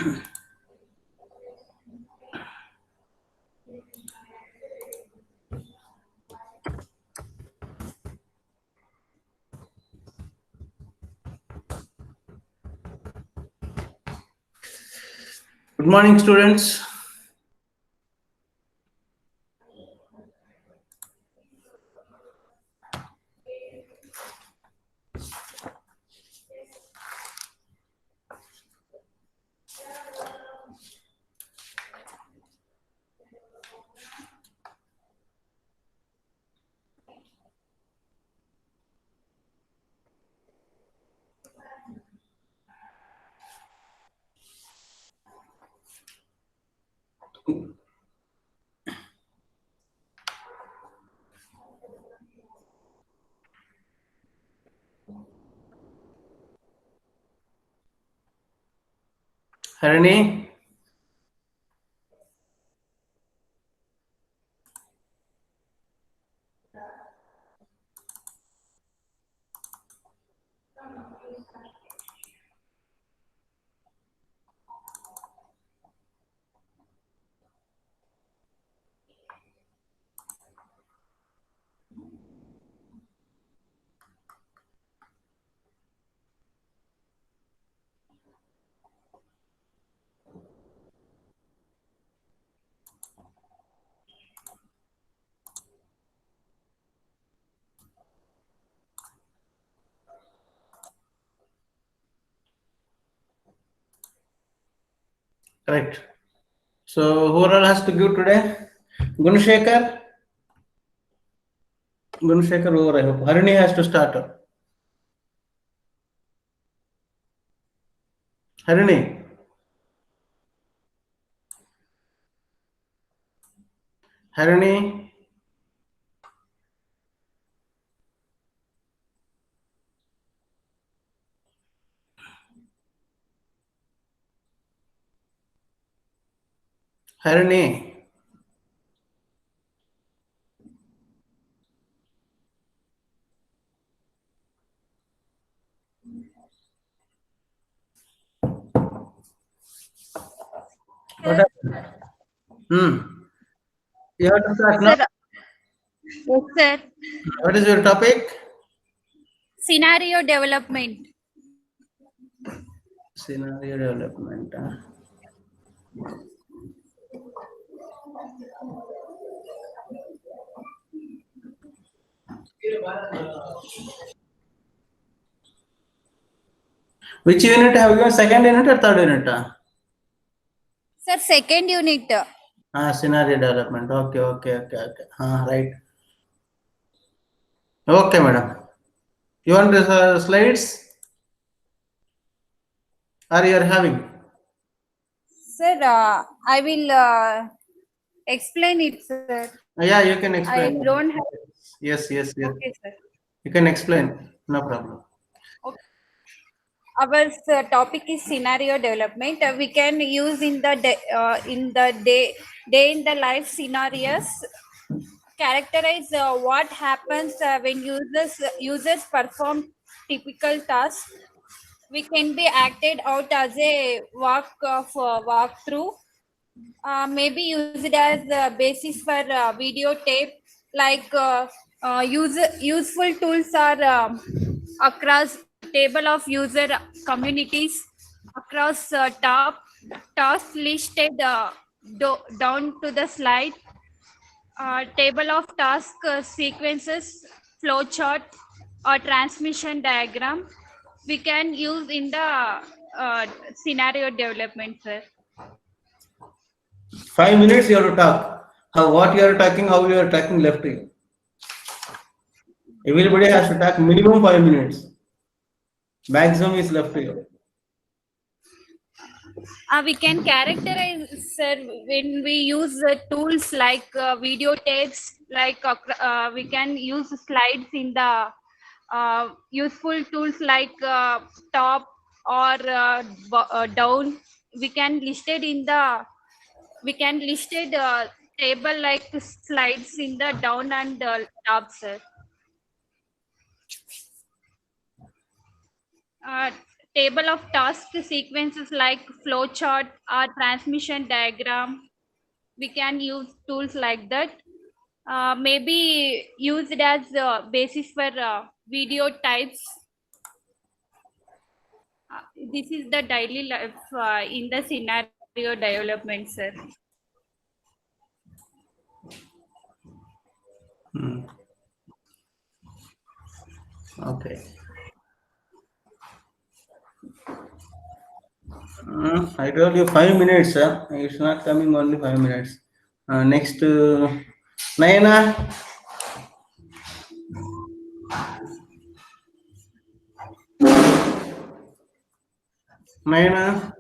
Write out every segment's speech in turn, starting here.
Good morning, students. Harini? Correct. So, who all has to give today? Gunshekar? Gunshekar over, I hope. Harini has to start. Harini? Harini? Harini? What happened? You have to start now. Sir, yes, sir. What is your topic? Scenario development. Scenario development. Which unit have you? Second unit or third unit? Sir, second unit. Scenario development. Okay. Right. Okay, madam. You want the slides? Or you are having? Sir, I will explain it, sir. Yeah, you can I explain. don't have. Yes. Okay, sir. You can explain. No problem. Okay. Our topic is scenario development. We can use in the day in the life scenarios. Characterize what happens when users perform typical tasks. We can be acted out as a walkthrough. Maybe use it as a basis for videotape. Like useful tools are across table of user communities, across top tasks listed down to the slide, table of task sequences, flowchart, or transmission diagram. We can use in the scenario development, sir. 5 minutes you have to talk. What you are talking, how you are talking, left to you. Everybody has to talk minimum 5 minutes. Maximum is left to you. We can characterize, sir, when we use tools like videotapes, like we can use slides in the useful tools like top or down. We can listed in the table like slides in the down and top, sir. table of task sequences like flowchart or transmission diagram. We can use tools like that. Maybe used as basis for video types. This is the daily life in the scenario development, sir. Okay. I told you 5 minutes, sir. It's not coming only 5 minutes. Next, Nayana. Nayana.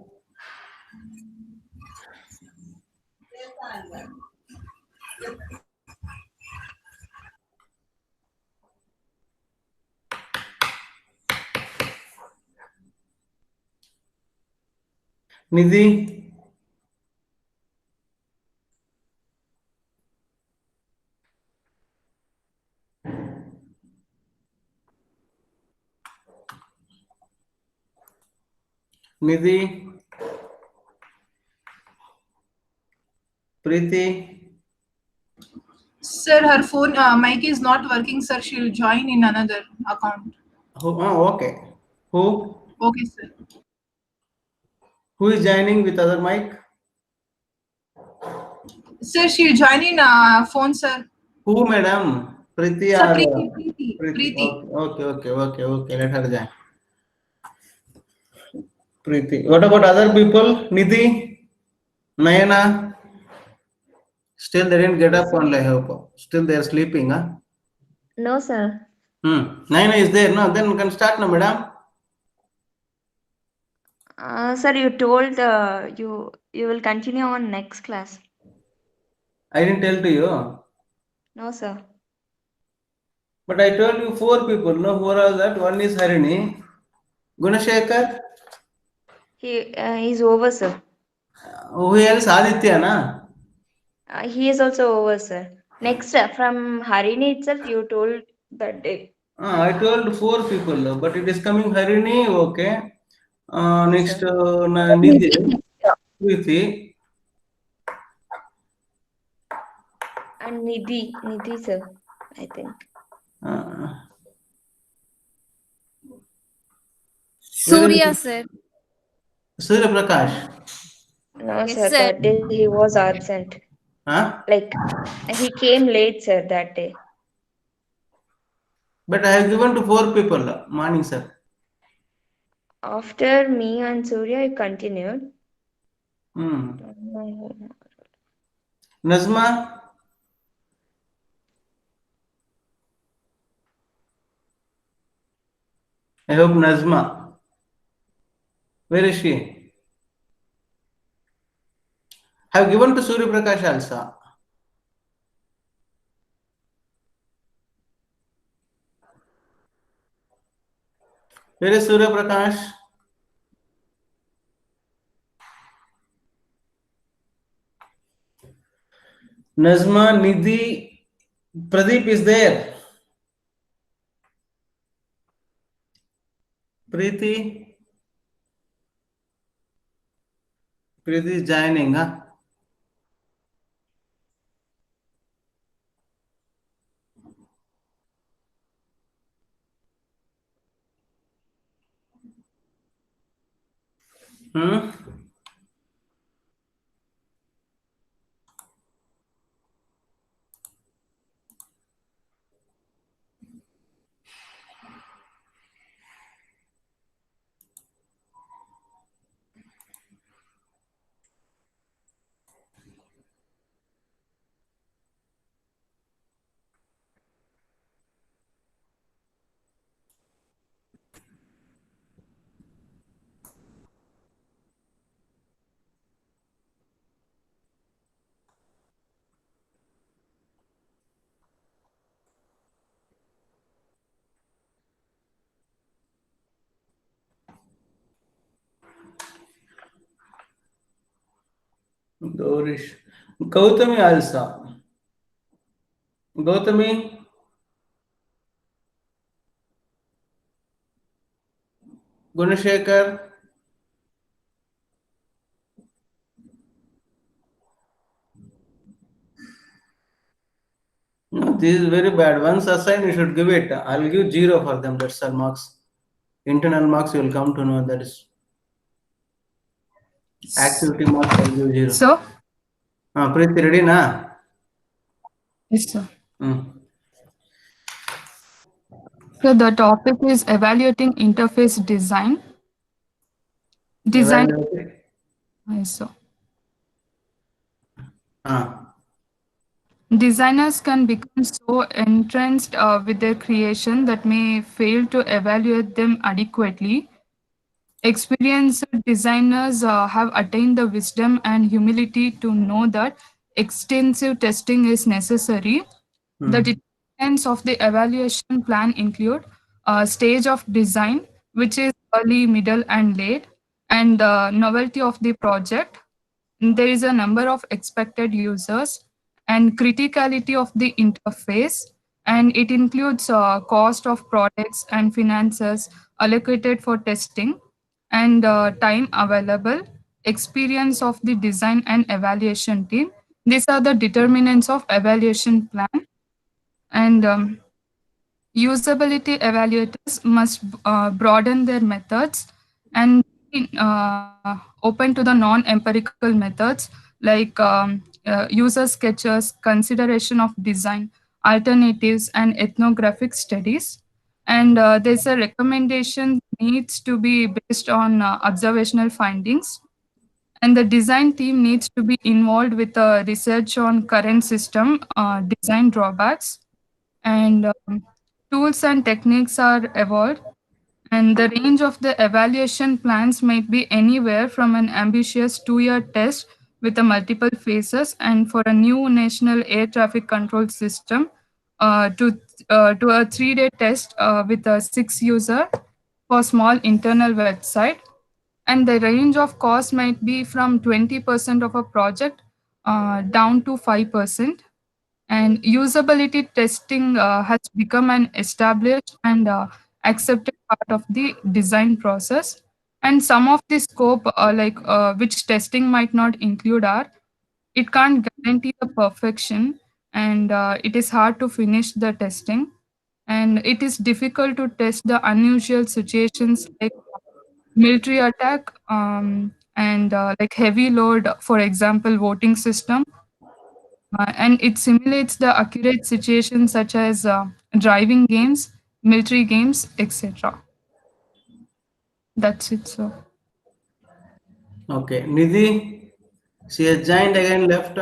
Nidhi. Nidhi. Preeti. Sir, her phone mic is not working, sir. She'll join in another account. Okay. Who? Okay, sir. Who is joining with other mic? Sir, she'll join in phone, sir. Who, madam? Preeti Sir, or Preeti. Preeti? Okay. Let her join. Preeti. What about other people? Nidhi, Nayana. Still they didn't get up only, I hope. Still they are sleeping, huh? No, sir. Nayana is there, no? Then we can start now, madam. Sir, you told you will continue on next class. I didn't tell to you. No, sir. But I told you 4 people, no? Who are all that? One is Harini. Gunashekar. He's over, sir. Who else? Aditya, na? He is also over, sir. Next, from Harini itself, you told that day. I told 4 people, but it is coming Harini, okay. Next, sir. Nidhi, Preeti. And Nidhi, sir, I think. Surya, sir. Surya Prakash. No, Yes, sir. sir. That day he was absent. Huh? Like, he came late, sir, that day. But I have given to 4 people, morning, sir. After me and Surya, he continued. Nazma. I hope Nazma. Where is she? I have given to Surya Prakash also. Where is Surya Prakash? Nazma, Nidhi, Pradeep is there. Preeti. Preeti is joining, huh? Gaurish. Gautami also. Gautami. Gunashekar. No, this is very bad. Once assigned, you should give it. I'll give 0 for them. That's all marks. Internal marks you will come to know that is activity marks. I'll give 0. So, Preeti, ready na? yes, sir. Hmm. So the topic is evaluating interface design. Design. Evaluate. Yes, sir. Ah. Designers can become so entranced with their creation that may fail to evaluate them adequately. Experienced designers have attained the wisdom and humility to know that extensive testing is necessary. The determinants of the evaluation plan include stage of design, which is early, middle, and late, and the novelty of the project. There is a number of expected users and criticality of the interface, and it includes cost of products and finances allocated for testing and time available, experience of the design and evaluation team. These are the determinants of evaluation plan. And usability evaluators must broaden their methods and be open to the non-empirical methods like user sketches, consideration of design, alternatives, and ethnographic studies. And there's a recommendation needs to be based on observational findings. And the design team needs to be involved with research on current system design drawbacks, and tools and techniques are evolved, and the range of the evaluation plans might be anywhere from an ambitious 2-year test with a multiple phases and for a new national air traffic control system to a 3-day test with a 6 user for small internal website. And the range of cost might be from 20% of a project down to 5%. And usability testing has become an established and accepted part of the design process. And some of the scope, which testing might not include, are it can't guarantee the perfection, and it is hard to finish the testing, and it is difficult to test the unusual situations like military attack, and like heavy load, for example, voting system, and it simulates the accurate situations such as driving games, military games, etc. That's it, sir. Okay. Nidhi, she has joined again left.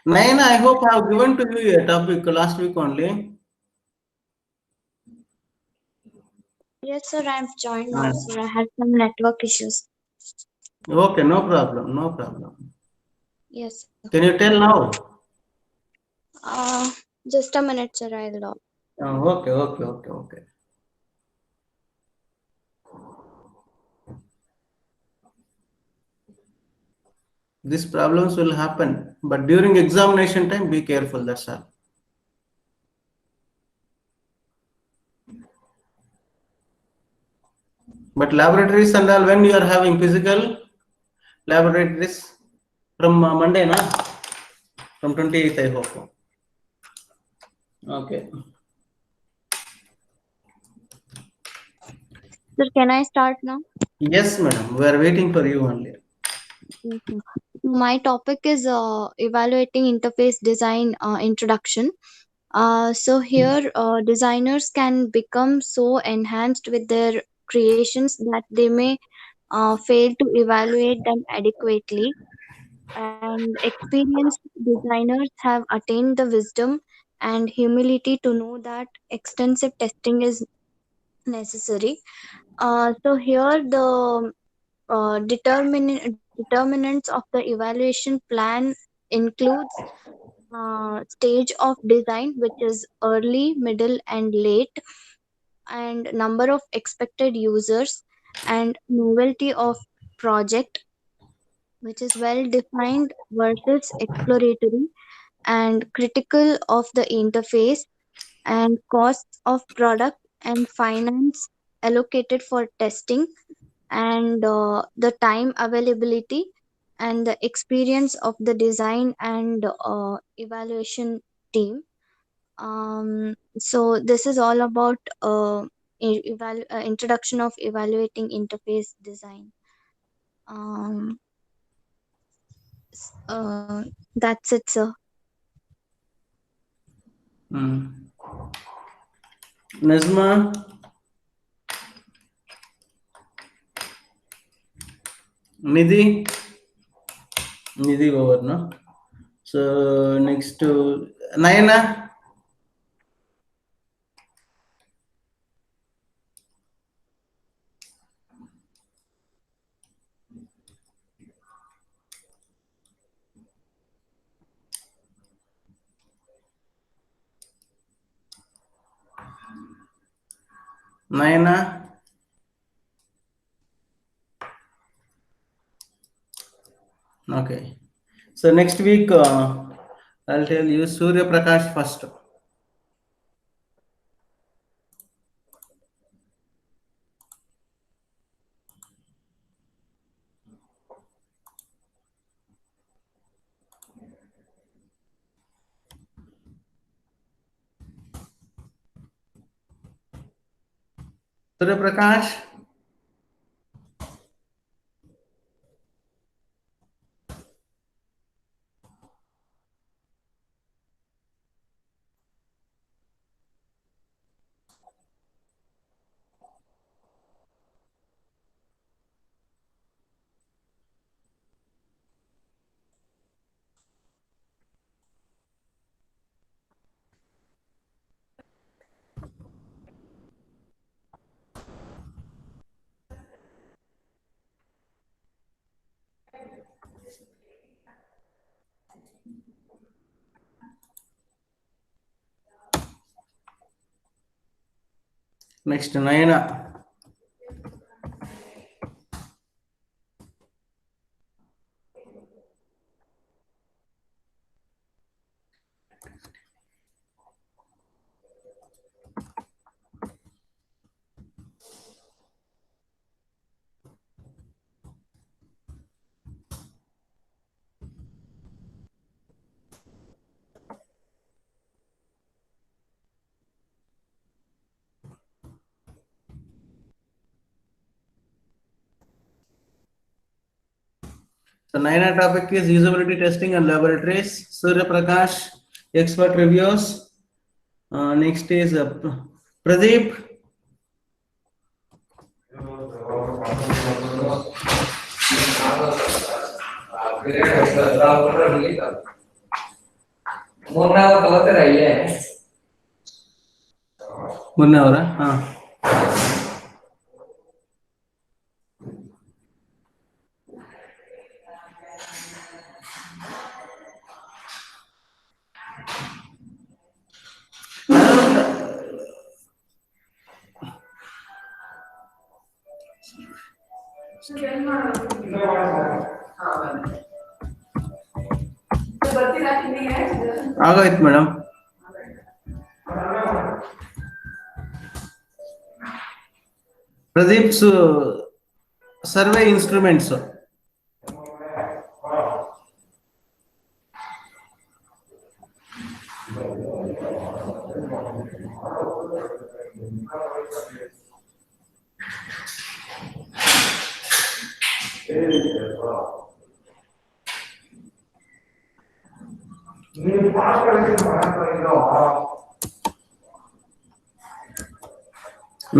Naina, I hope I have given to you a topic last week only. Yes, sir, I've joined now, Ah. sir. I had some network issues. Okay, no problem, no problem. Yes. Can you tell now? Just a minute, sir. I'll log. Okay, okay, okay, okay. These problems will happen, but during examination time, be careful. That's all. But laboratories and all, when you are having physical laboratories from Monday, na? From 28th, I hope. Okay. Sir, can I start now? Yes, madam. We are waiting for you only. Okay. My topic is evaluating interface design introduction. So here, designers can become so enhanced with their creations that they may fail to evaluate them adequately. And experienced designers have attained the wisdom and humility to know that extensive testing is necessary. So here, the determinants of the evaluation plan includes stage of design, which is early, middle, and late, and number of expected users, and novelty of project, which is well defined versus exploratory, and critical of the interface, and costs of product and finance allocated for testing, and the time availability and the experience of the design and evaluation team. So this is all about introduction of evaluating interface design. Um, that's it, sir. Nazma, Nidhi over, no? So next to Nayana. Nayana. Okay. So next week, I'll tell you Surya Prakash first. Surya Prakash. Next, Nayana. So Nayana topic is usability testing and laboratories. Surya Prakash, expert reviews. Next is Pradeep. One hour, huh? ಆಗೋಯ್ತು madam. Pradeep survey instruments.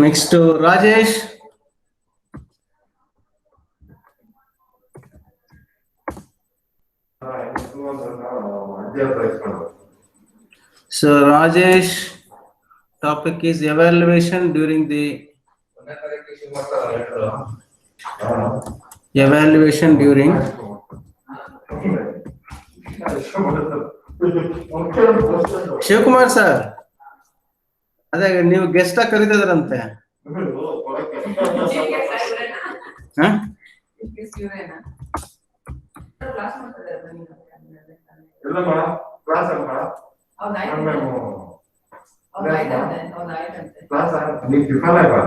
Next, Rajesh. So Rajesh, topic is evaluation during the Shivakumar sir, ಅದೇ ನೀವು guest ಆಗಿ ಕರೀತಿದ್ರಂತೆ. ನೀವು tiffin ಆಯ್ತಾ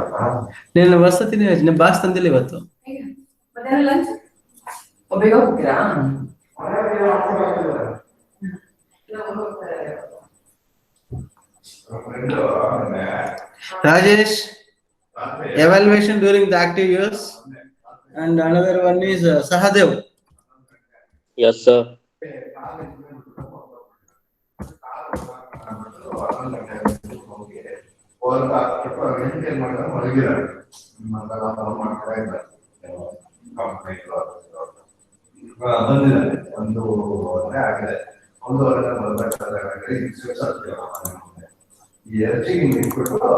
నేను ವಸತಿನೇ నేను boss ತಂದಿಲ್ಲ ಇವತ್ತು. ಮಧ್ಯಾಹ್ನ ಲಂಚ್ ಬೇಗ ಹೋಗ್ತೀರಾ? Rajesh, evaluation during the active years, and another one is Sahadev. Yes, sir. ಬಂದಿದ್ದಾರೆ ಒಂದು ಆಗಿದೆ ಒಂದೂವರೆ ಈ ಎರಚಿಗೆ ಇಟ್ಬಿಟ್ಟು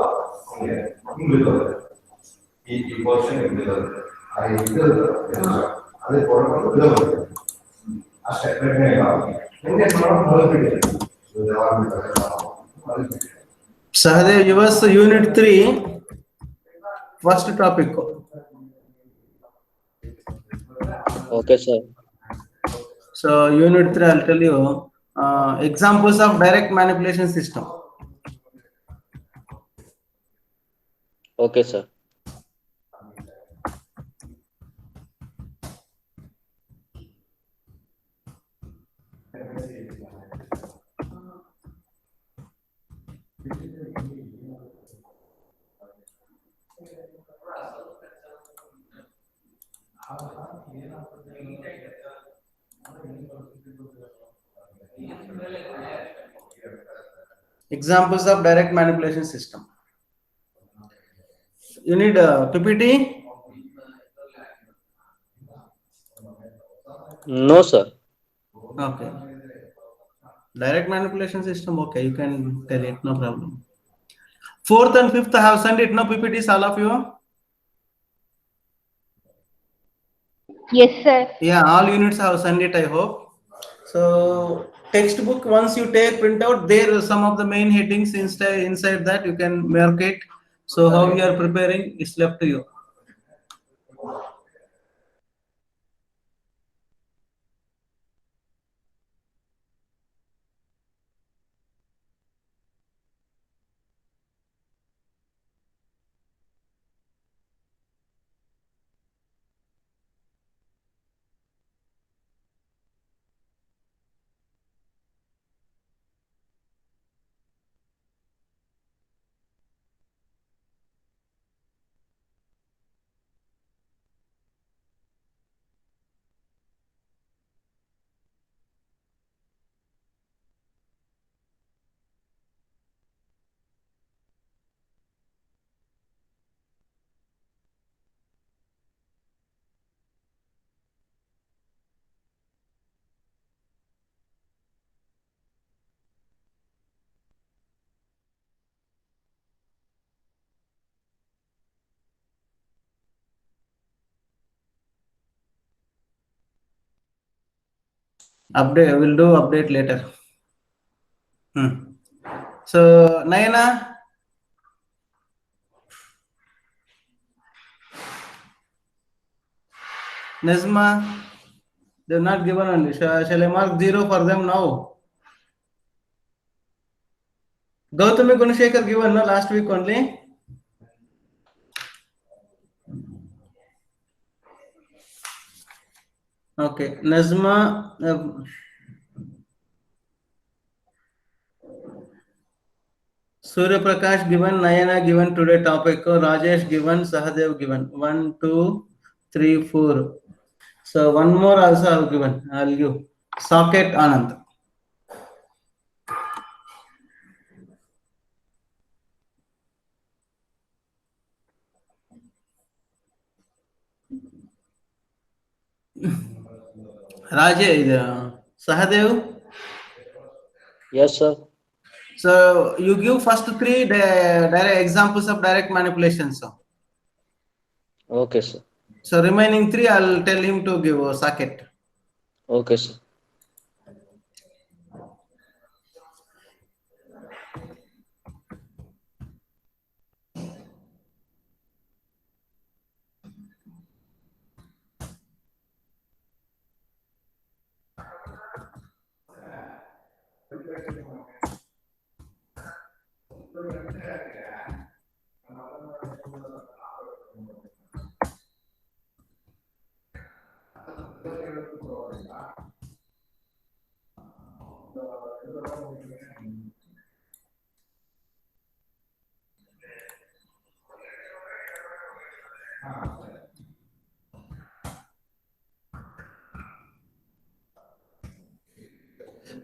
ಇಂಗ್ಲಿಷ್ ಈ ಪೋರ್ಷನ್ ಇಂಗ್ಲಿಷ್ ಅದೇ ಕೊಡ್ಕೊಂಡು ಇದು ಬರುತ್ತೆ ಅಷ್ಟೇ Sahadev, yours unit 3, first topic. Okay, sir. So unit 3, I'll tell you examples of direct manipulation system. Okay, sir. Examples of direct manipulation system. You need PPT? No, sir. Okay. Direct manipulation system, okay, you can tell it, no problem. 4th and 5th I have sent it, no PPTs, all of you? Yes, sir. Yeah, all units I have sent it, I hope. So textbook, once you take printout, there are some of the main headings inside that you can mark it. So how you are preparing is left to you. Update, we'll do update later. So Nayana, Nazma, they're not given only. Shall I mark 0 for them now? Gautami Gunashekar given no last week only. Okay, Nazma, Surya Prakash given, Nayana given today topic, Rajesh given, Sahadev given. 1, 2, 3, 4. So one more also I've given. I'll give Socket Anand. Rajesh, Sahadev. Yes, sir. So you give first 3 direct examples of direct manipulation. Okay, sir. So remaining 3 I'll tell him to give a socket. Okay, sir.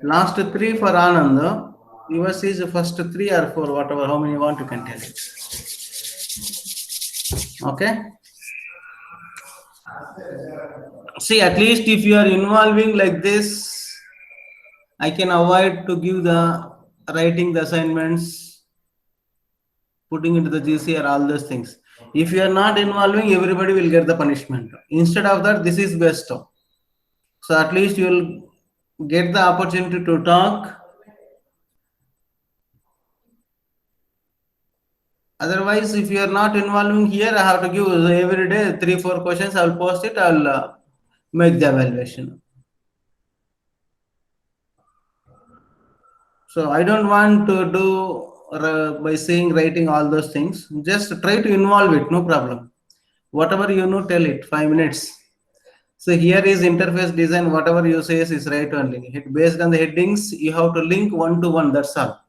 Last three for Anand. Yours is the first three or four, whatever, how many you want, you can tell it. Okay. See, at least if you are involving like this, I can avoid to give the writing the assignments, putting into the GC or all those things. If you are not involving, everybody will get the punishment. Instead of that, this is best. So at least you will get the opportunity to talk. Otherwise, if you are not involving here, I have to give every day 3-4 questions. I will post it. I will make the evaluation. So I don't want to do by saying, writing all those things. Just try to involve it. No problem. Whatever you know, tell it. 5 minutes. So here is interface design. Whatever you say is right only. Based on the headings, you have to link one to one. That's all.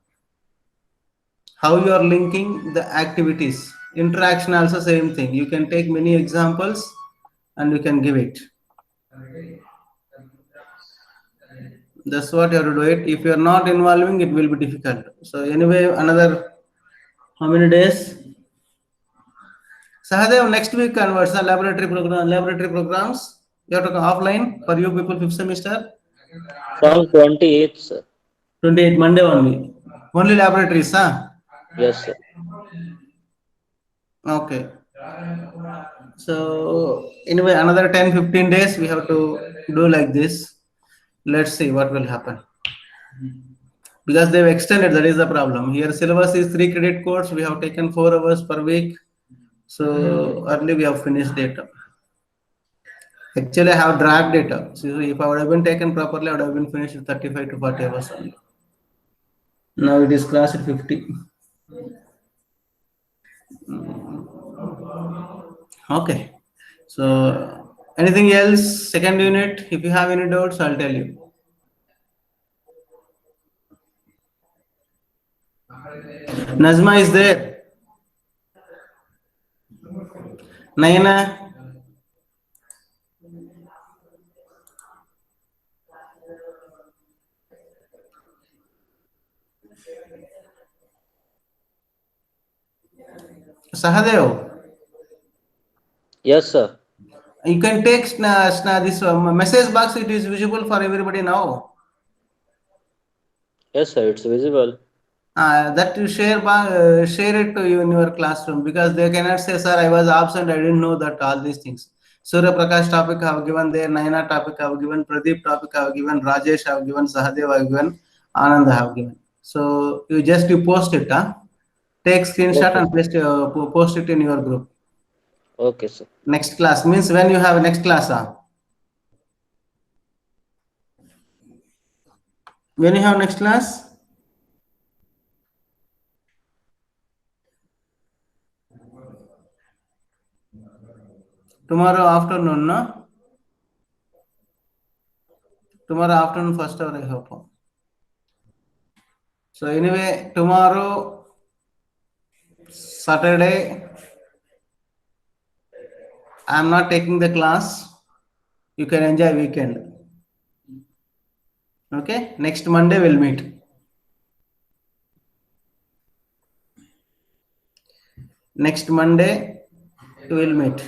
How you are linking the activities. Interaction also same thing. You can take many examples and you can give it. That's what you have to do it. If you are not involving, it will be difficult. So anyway, another how many days? Sahadev, next week converts the laboratory programs. You have to go offline for you people 5th semester. From 28th, sir. 28 Monday only. Only laboratories, huh? Yes, sir. Okay. So anyway, another 10-15 days we have to do like this. Let's see what will happen. Because they've extended, that is the problem. Here syllabus is 3 credit course. We have taken 4 hours per week. So early we have finished it. Actually, I have dragged it up. So if I would have been taken properly, I would have been finished with 35 to 40 hours only. Now it is class at 50. Okay. So anything else? Second unit, if you have any doubts, I'll tell you. Nazma is there. Naina. Sahadev. Yes, sir. You can take this message box. It is visible for everybody now. Yes, sir. It's visible. That you share it to you in your classroom, because they cannot say, sir, I was absent, I didn't know that all these things. Surya Prakash topic I have given there, Naina topic I have given, Pradeep topic I have given, Rajesh I have given, Sahadev I have given, Anand I have given. So you post it, take screenshot Okay. and post it in your group. Okay, sir. Next class means when you have next class, when you have next class? Tomorrow afternoon, no? Tomorrow afternoon, first hour, I hope. So anyway, tomorrow, Saturday, I'm not taking the class. You can enjoy weekend. Okay, next Monday we'll meet. Next Monday we'll meet.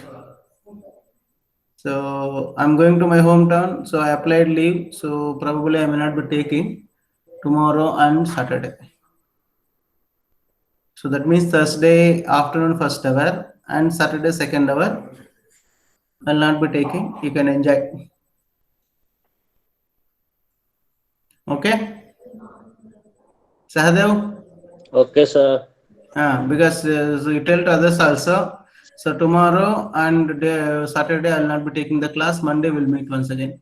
So I'm going to my hometown. So I applied leave. So probably I may not be taking tomorrow and Saturday. So that means Thursday afternoon first hour and Saturday second hour I'll not be taking. You can enjoy. Okay, Sahadev. Okay, sir. Because so you tell to others also. So tomorrow and Saturday I'll not be taking the class. Monday we'll meet once again.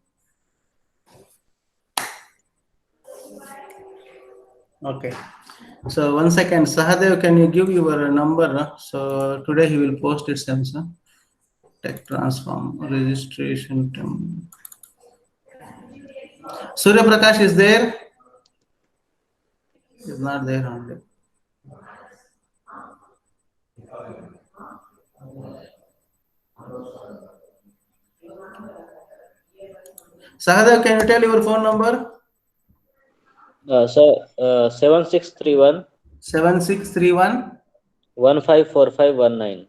Okay. So 1 second, Sahadev, can you give your number? So today he will post it. Tech transform registration. Surya Prakash is there. Is not there only. Sahadev, can you tell your phone number? Sir, 7631 7631 154519.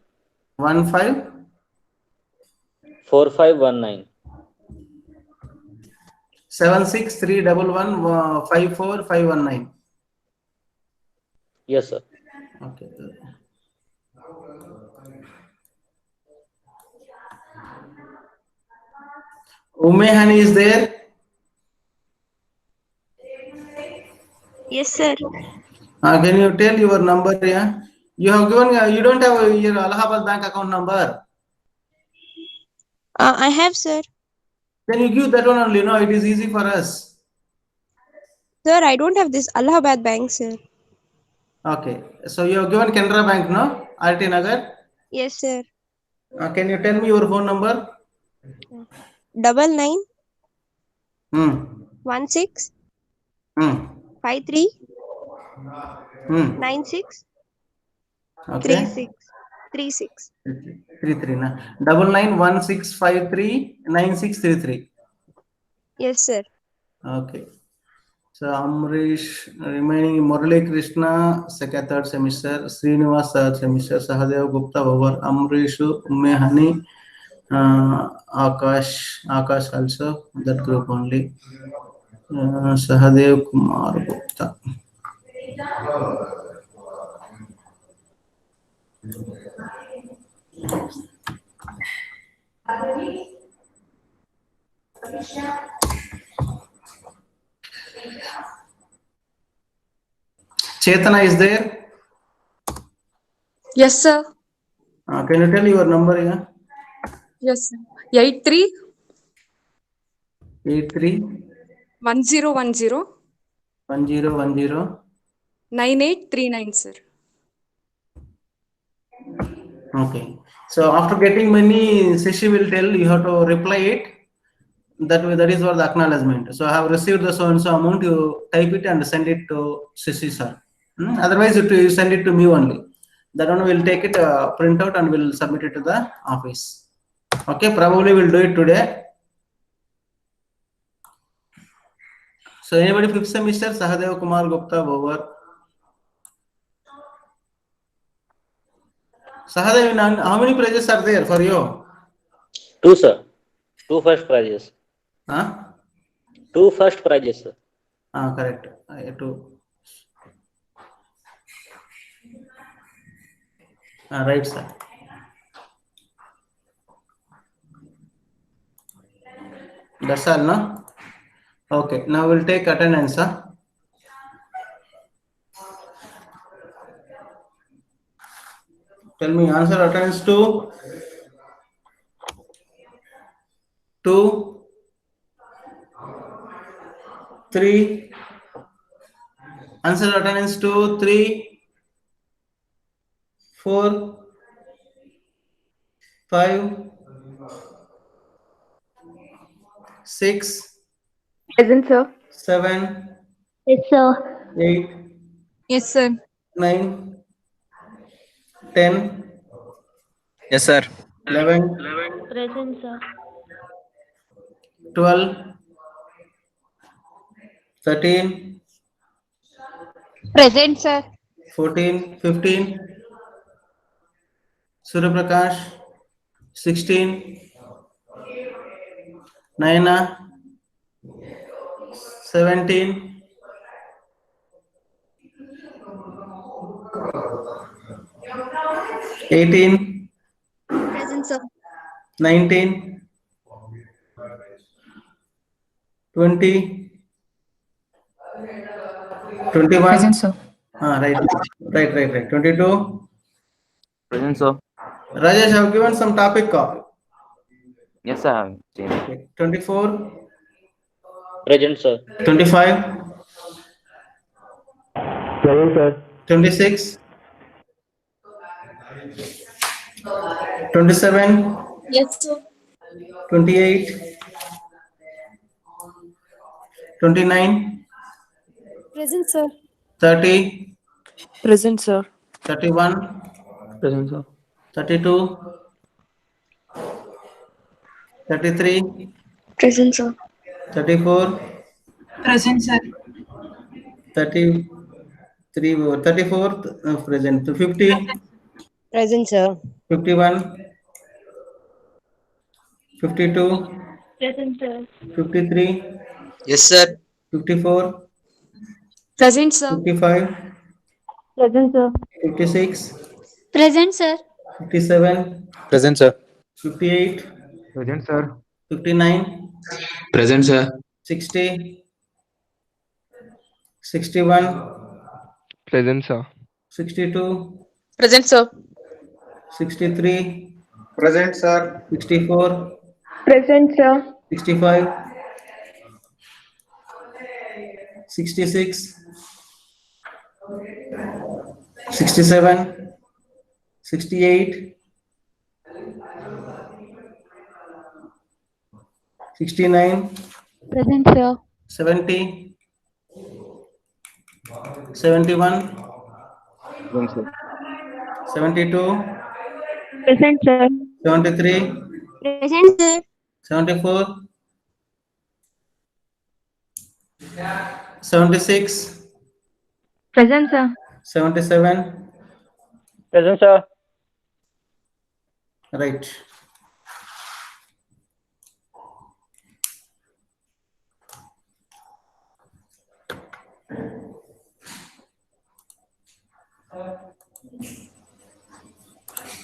15 4519. 76311 54519. Yes, sir. Okay. Umehani is there? Yes, sir. Can you tell your number? Yeah, you have given. You don't have your Allahabad bank account number. I have, sir. Then you give that one only. No, it is easy for us. Sir, I don't have this Allahabad bank, sir. Okay. So you have given Canara Bank, no? RT Nagar. Yes, sir. Can you tell me your phone number? 99 Hmm. 16 Hmm. 53 Hmm. 96 Okay. 36 36. 33 na. 9916539633. Yes, sir. Okay. So Amrish remaining Murali Krishna second third semester, Srinivas third semester, Sahadev Gupta over Amrish Umehani, Akash also that group only. Sahadev Kumar Gupta. Chetana is there? Yes, sir. Can you tell your number? Yeah? Yes, sir. 83 83 1010 1010. 9839, sir. Okay. So after getting money, Shashi will tell you have to reply it. That is for the acknowledgement. So I have received the so and so amount. You type it and send it to Shashi sir. Otherwise, you send it to me only. That one will take it, print out, and will submit it to the office. Okay. Probably we'll do it today. So anybody fifth semester? Sahadev Kumar Gupta over. Sahadev, how many prizes are there for you? 2, sir. 2 first prizes. Huh? 2 first prizes, sir. Correct. I have to. Right, sir. That's all, no? Okay. Now we'll take attendance, huh? Tell me answer attendance to 2, 3. Answer attendance to 3, 4, 5, 6, Present, sir. 7, Yes, sir. 8, Yes, sir. 9, 10, Yes, sir. 11, Present, sir. 12, 13, Present, sir. 14, 15, Surya Prakash, 16, Naina, 17, 18, Present, sir. 19, 20, 21. Present, sir. Right. 22. Present, sir. Rajesh, I have given some topic copy. Yes, sir. Okay. 24, Present, sir. 25, Present, sir. 26, 27, Yes, sir. 28, 29, Present, sir. 30, Present, sir. 31, Present, sir. 32, 33, Present, sir. 34, Present, sir. 33, 34, present. 50, Present, sir. 51, 52, Present, sir. 53, Yes, sir. 54, Present, sir. 55, Present, sir. 56, Present, sir. 57, Present, sir. 58, Present, sir. 59, Present, sir. 60, 61, Present, sir. 62, Present, sir. 63, Present, sir. 64, Present, sir. 65, 66, 67, 68, 69, Present, sir. 70, 71, Present, sir. 72, Present, sir. 73, Present, sir. 74, 76, Present, sir. 77, Present, sir. right.